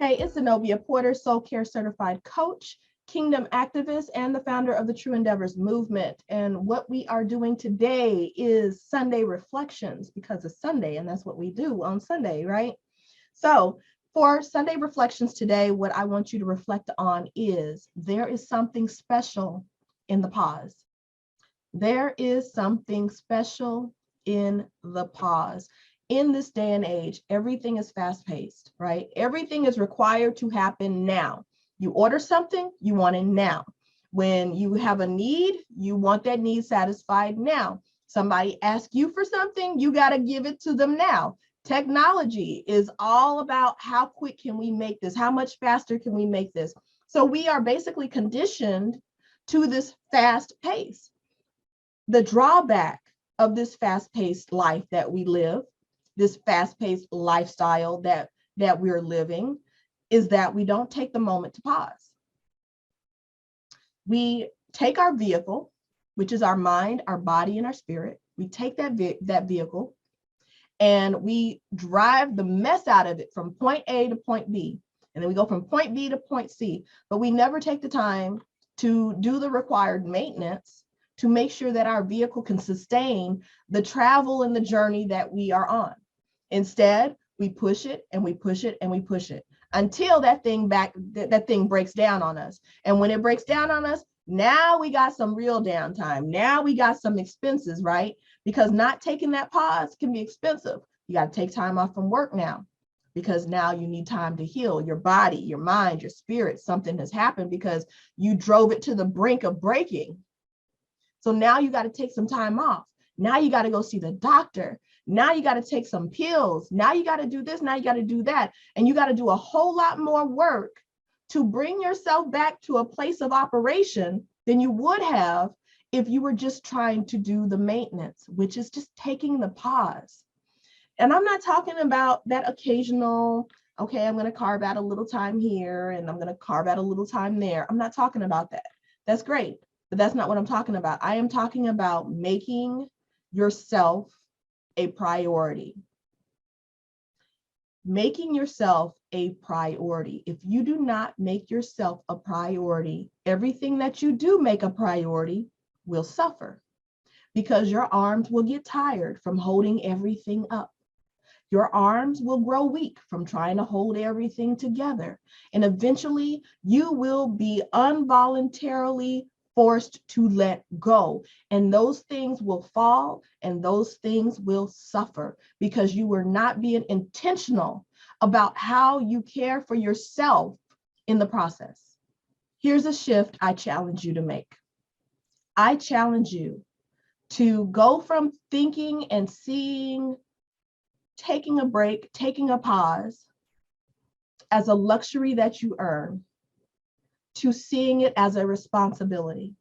Hey, it's Zenobia Porter, soul care certified coach, kingdom activist, and the founder of the TruEndeavors movement. And what we are doing today is Sunday reflections because it's Sunday, and that's what we do on Sunday, right? So for Sunday reflections today, what I want you to reflect on is there is something special in the pause. There is something special in the pause. In this day and age, everything is fast-paced, right? Everything is required to happen now. You order something, you want it now. When you have a need, you want that need satisfied now. Somebody asks you for something, you got to give it to them now. Technology is all about how quick can we make this? How much faster can we make this? So we are basically conditioned to this fast pace. The drawback of this fast-paced life that we live, this fast-paced lifestyle that we're living, is that we don't take the moment to pause. We take our vehicle, which is our mind, our body, and our spirit. We take that vehicle and we drive the mess out of it from point A to point B. And then we go from point B to point C, but we never take the time to do the required maintenance to make sure that our vehicle can sustain the travel and the journey that we are on. Instead, we push it and we push it and we push it until that thing breaks down on us. And when it breaks down on us, now we got some real downtime. Now we got some expenses, right? Because not taking that pause can be expensive. You got to take time off from work now, because now you need time to heal your body, your mind, your spirit. Something has happened because you drove it to the brink of breaking. So now you got to take some time off. Now you got to go see the doctor. Now you got to take some pills. Now you got to do this. Now you got to do that. And you got to do a whole lot more work to bring yourself back to a place of operation than you would have if you were just trying to do the maintenance, which is just taking the pause. And I'm not talking about that occasional, okay, I'm going to carve out a little time here and I'm going to carve out a little time there. I'm not talking about that. That's great, but that's not what I'm talking about. I am talking about making yourself a priority. Making yourself a priority. If you do not make yourself a priority, everything that you do make a priority will suffer, because your arms will get tired from holding everything up. Your arms will grow weak from trying to hold everything together. And eventually you will be involuntarily forced to let go. And those things will fall and those things will suffer because you were not being intentional about how you care for yourself in the process. Here's a shift I challenge you to make. I challenge you to go from thinking and seeing taking a break, taking a pause as a luxury that you earn, to seeing it as a responsibility.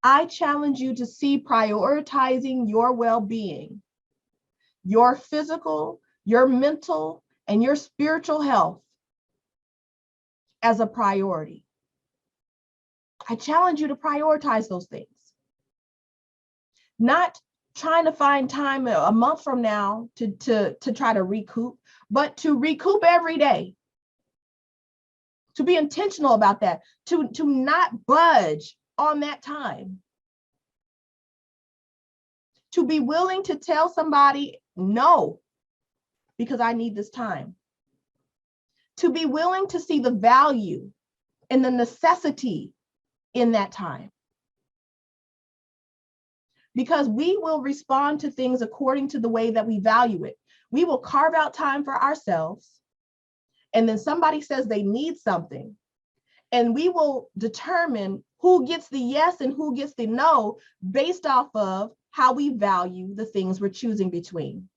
I challenge you to see prioritizing your well-being, your physical, your mental, and your spiritual health as a priority. I challenge you to prioritize those things. Not trying to find time a month from now to try to recoup, but to recoup every day. To be intentional about that, to not budge on that time. To be willing to tell somebody no, because I need this time. To be willing to see the value and the necessity in that time. Because we will respond to things according to the way that we value it. We will carve out time for ourselves, and then somebody says they need something, and we will determine who gets the yes and who gets the no based off of how we value the things we're choosing between.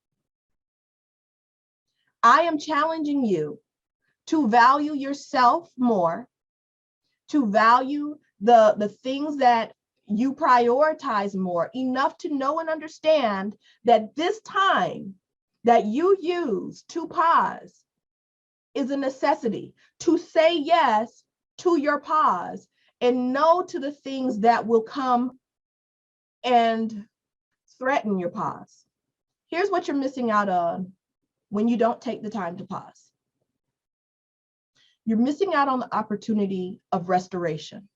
I am challenging you to value yourself more, to value the things that you prioritize more, enough to know and understand that this time that you use to pause is a necessity, to say yes to your pause and no to the things that will come and threaten your pause. Here's what you're missing out on when you don't take the time to pause. you're missing out on the opportunity of restoration,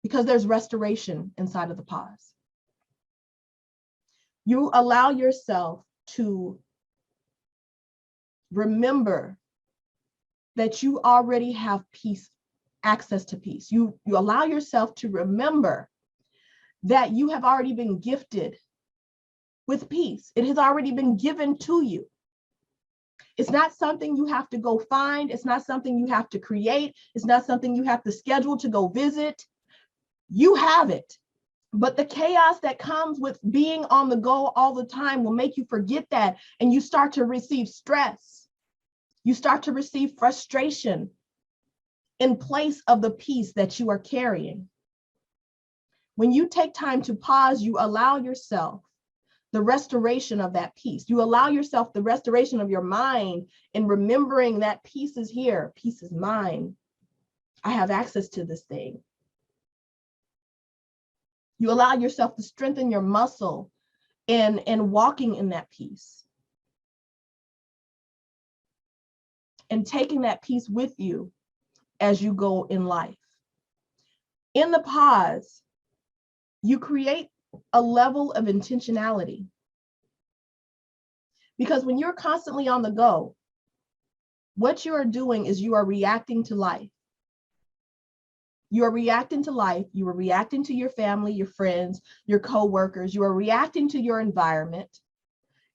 because there's restoration inside of the pause. You allow yourself to remember that you already have peace, access to peace. You allow yourself to remember that you have already been gifted with peace. It has already been given to you. It's not something you have to go find. It's not something you have to create. It's not something you have to schedule to go visit. You have it. But the chaos that comes with being on the go all the time will make you forget that, and you start to receive stress. You start to receive frustration in place of the peace that you are carrying. When you take time to pause, you allow yourself the restoration of that peace. You allow yourself the restoration of your mind in remembering that peace is here. Peace is mine. I have access to this thing. You allow yourself to strengthen your muscle in walking in that peace and taking that peace with you as you go in life. In the pause, you create a level of intentionality, because when you're constantly on the go, what you are doing is you are reacting to life. You are reacting to life. You are reacting to your family, your friends, your coworkers. You are reacting to your environment.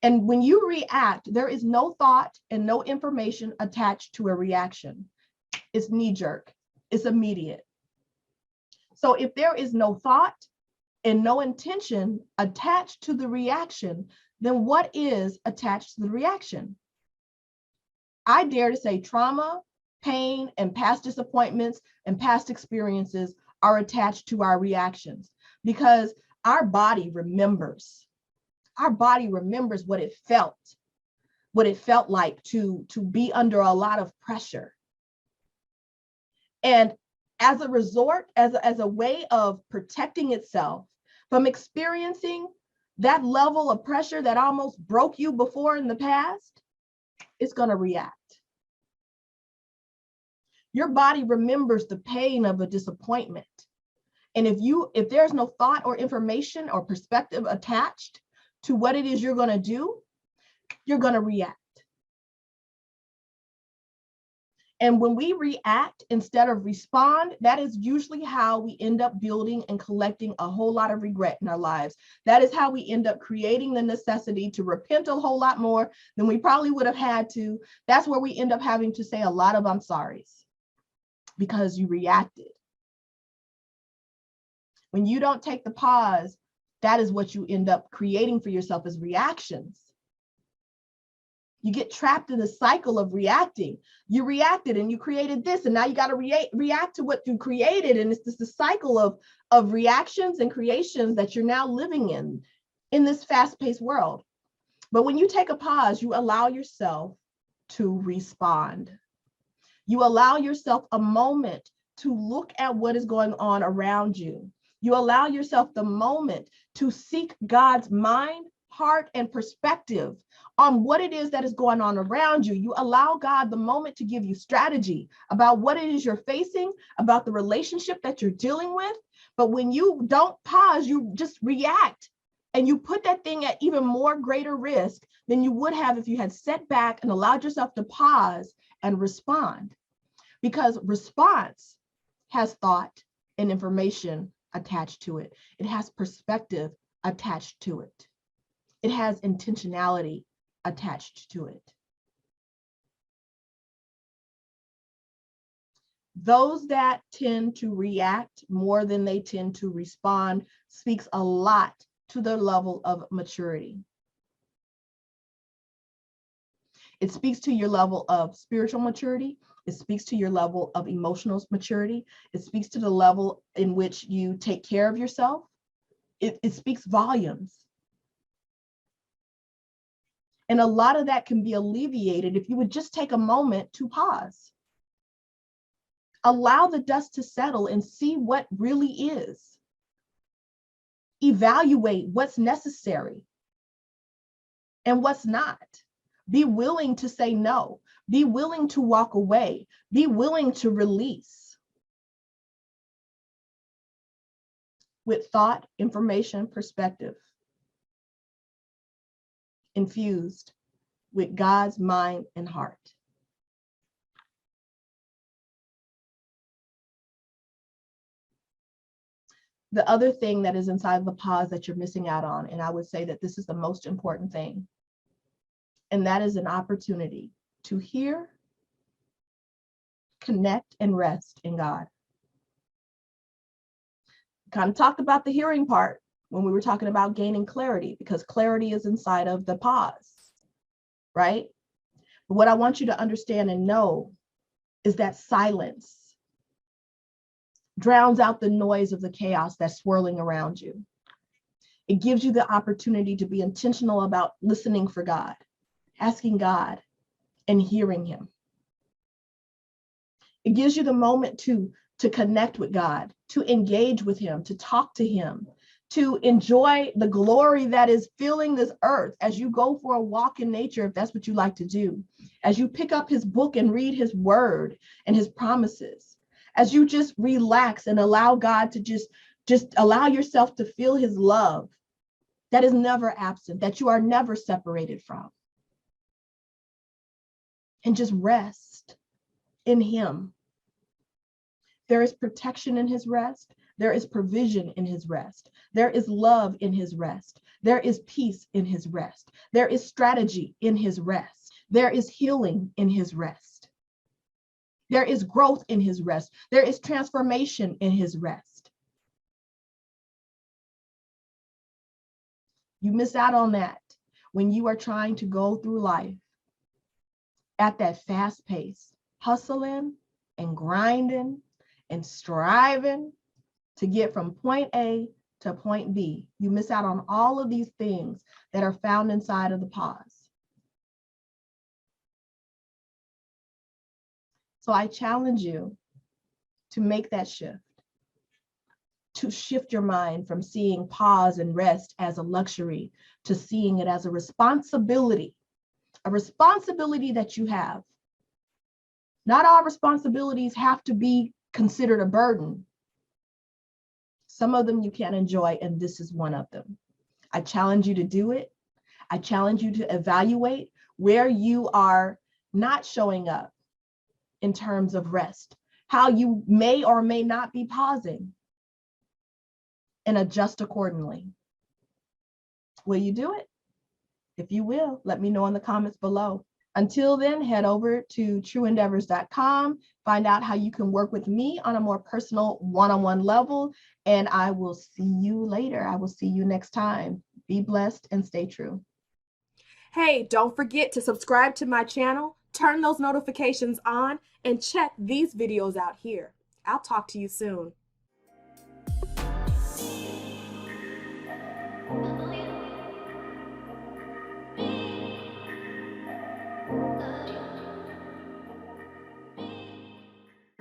And when you react, there is no thought and no information attached to a reaction. It's knee-jerk. It's immediate. So if there is no thought and no intention attached to the reaction, then what is attached to the reaction? I dare to say trauma, pain, and past disappointments and past experiences are attached to our reactions, because our body remembers. Our body remembers what it felt like to be under a lot of pressure. And as a resort, as a way of protecting itself from experiencing that level of pressure that almost broke you before in the past, it's going to react. Your body remembers the pain of a disappointment. And if there's no thought or information or perspective attached to what it is you're going to do, you're going to react. And when we react instead of respond, that is usually how we end up building and collecting a whole lot of regret in our lives. That is how we end up creating the necessity to repent a whole lot more than we probably would have had to. That's where we end up having to say a lot of I'm sorry's, because you reacted. When you don't take the pause, that is what you end up creating for yourself as reactions. You get trapped in the cycle of reacting. You reacted and you created this, and now you got to react to what you created. And it's just a cycle of reactions and creations that you're now living in this fast-paced world. But when you take a pause, you allow yourself to respond. You allow yourself a moment to look at what is going on around you. You allow yourself the moment to seek God's mind, heart, and perspective on what it is that is going on around you. You allow God the moment to give you strategy about what it is you're facing, about the relationship that you're dealing with. But when you don't pause, you just react, and you put that thing at even more greater risk than you would have if you had sat back and allowed yourself to pause and respond. Because response has thought and information attached to it. It has perspective attached to it. It has intentionality attached to it. Those that tend to react more than they tend to respond speaks a lot to their level of maturity. It speaks to your level of spiritual maturity. It speaks to your level of emotional maturity. It speaks to the level in which you take care of yourself. It speaks volumes. And a lot of that can be alleviated if you would just take a moment to pause. Allow the dust to settle and see what really is. Evaluate what's necessary and what's not. Be willing to say no. Be willing to walk away. Be willing to release with thought, information, perspective, infused with God's mind and heart. The other thing that is inside the pause that you're missing out on, and I would say that this is the most important thing, and that is an opportunity to hear, connect, and rest in God. Kind of talked about the hearing part when we were talking about gaining clarity, because clarity is inside of the pause, right? But what I want you to understand and know is that silence drowns out the noise of the chaos that's swirling around you. It gives you the opportunity to be intentional about listening for God, asking God, and hearing him. It gives you the moment to connect with God, to engage with him, to talk to him, to enjoy the glory that is filling this earth as you go for a walk in nature, if that's what you like to do, as you pick up his book and read his word and his promises, as you just relax and allow God to just allow yourself to feel his love that is never absent, that you are never separated from. And just rest in him. There is protection in his rest. There is provision in his rest. There is love in his rest. There is peace in his rest. There is strategy in his rest. There is healing in his rest. There is growth in his rest. There is transformation in his rest. You miss out on that when you are trying to go through life at that fast pace, hustling and grinding and striving to get from point A to point B. You miss out on all of these things that are found inside of the pause. So I challenge you to make that shift, to shift your mind from seeing pause and rest as a luxury to seeing it as a responsibility that you have. Not all responsibilities have to be considered a burden. Some of them you can enjoy, and this is one of them. I challenge you to do it. I challenge you to evaluate where you are not showing up in terms of rest, how you may or may not be pausing, and adjust accordingly. Will you do it? If you will, let me know in the comments below. Until then, head over to TruEndeavors.com, find out how you can work with me on a more personal one-on-one level, and I will see you later. I will see you next time. Be blessed and stay true. Hey, don't forget to subscribe to my channel, turn those notifications on, and check these videos out here. I'll talk to you soon.